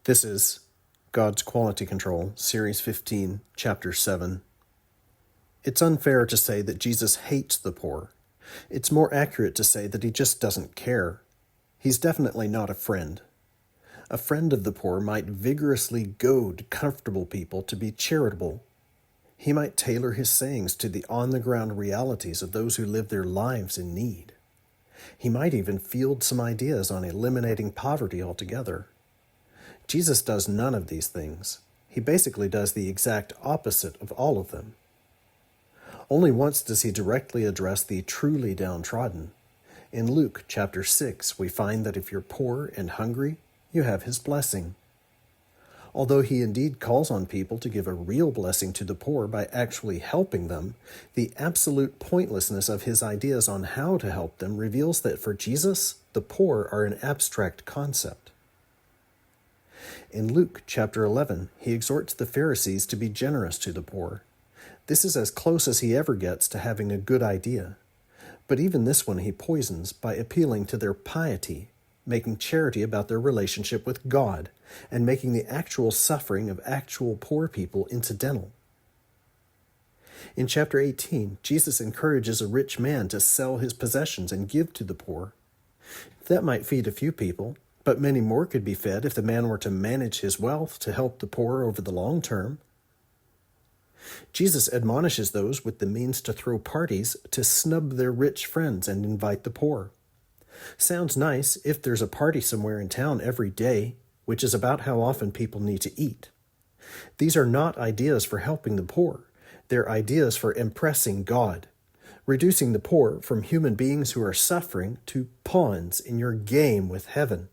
This is God's Quality Control, Series 15, Chapter 7. It's unfair to say that Jesus hates the poor. It's more accurate to say that he just doesn't care. He's definitely not a friend. A friend of the poor might vigorously goad comfortable people to be charitable. He might tailor his sayings to the on-the-ground realities of those who live their lives in need. He might even field some ideas on eliminating poverty altogether. Jesus does none of these things. He basically does the exact opposite of all of them. Only once does he directly address the truly downtrodden. In Luke chapter 6, we find that if you're poor and hungry, you have his blessing. Although he indeed calls on people to give a real blessing to the poor by actually helping them, the absolute pointlessness of his ideas on how to help them reveals that for Jesus, the poor are an abstract concept. In Luke chapter 11, he exhorts the Pharisees to be generous to the poor. This is as close as he ever gets to having a good idea. But even this one he poisons by appealing to their piety, making charity about their relationship with God, and making the actual suffering of actual poor people incidental. In chapter 18, Jesus encourages a rich man to sell his possessions and give to the poor. That might feed a few people, but many more could be fed if the man were to manage his wealth to help the poor over the long term. Jesus admonishes those with the means to throw parties to snub their rich friends and invite the poor. Sounds nice if there's a party somewhere in town every day, which is about how often people need to eat. These are not ideas for helping the poor. They're ideas for impressing God, reducing the poor from human beings who are suffering to pawns in your game with heaven.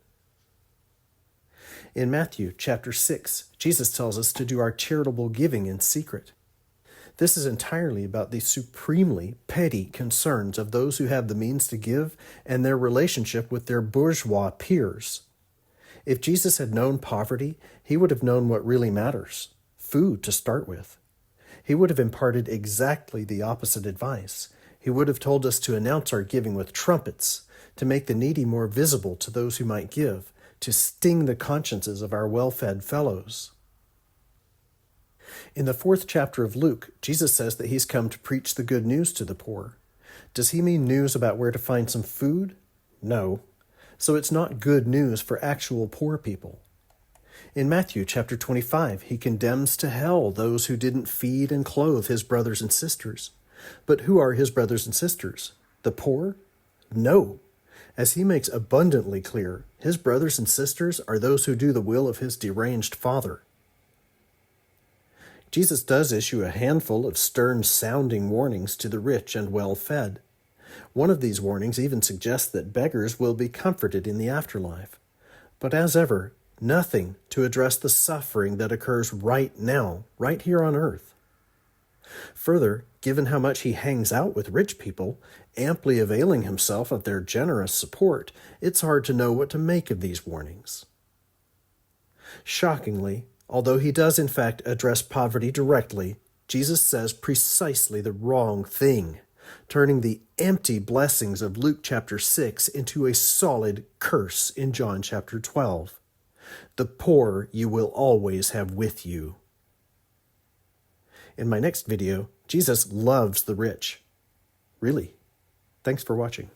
In Matthew chapter 6, Jesus tells us to do our charitable giving in secret. This is entirely about the supremely petty concerns of those who have the means to give and their relationship with their bourgeois peers. If Jesus had known poverty, he would have known what really matters, food to start with. He would have imparted exactly the opposite advice. He would have told us to announce our giving with trumpets, to make the needy more visible to those who might give, to sting the consciences of our well-fed fellows. In the 4th chapter of Luke, Jesus says that he's come to preach the good news to the poor. Does he mean news about where to find some food? No. So it's not good news for actual poor people. In Matthew chapter 25, he condemns to hell those who didn't feed and clothe his brothers and sisters. But who are his brothers and sisters? The poor? No. As he makes abundantly clear, his brothers and sisters are those who do the will of his deranged father. Jesus does issue a handful of stern-sounding warnings to the rich and well-fed. One of these warnings even suggests that beggars will be comforted in the afterlife. But as ever, nothing to address the suffering that occurs right now, right here on earth. Further, given how much he hangs out with rich people, amply availing himself of their generous support, it's hard to know what to make of these warnings. Shockingly, although he does in fact address poverty directly, Jesus says precisely the wrong thing, turning the empty blessings of Luke chapter 6 into a solid curse in John chapter 12. The poor you will always have with you. In my next video, Jesus loves the rich. Really. Thanks for watching.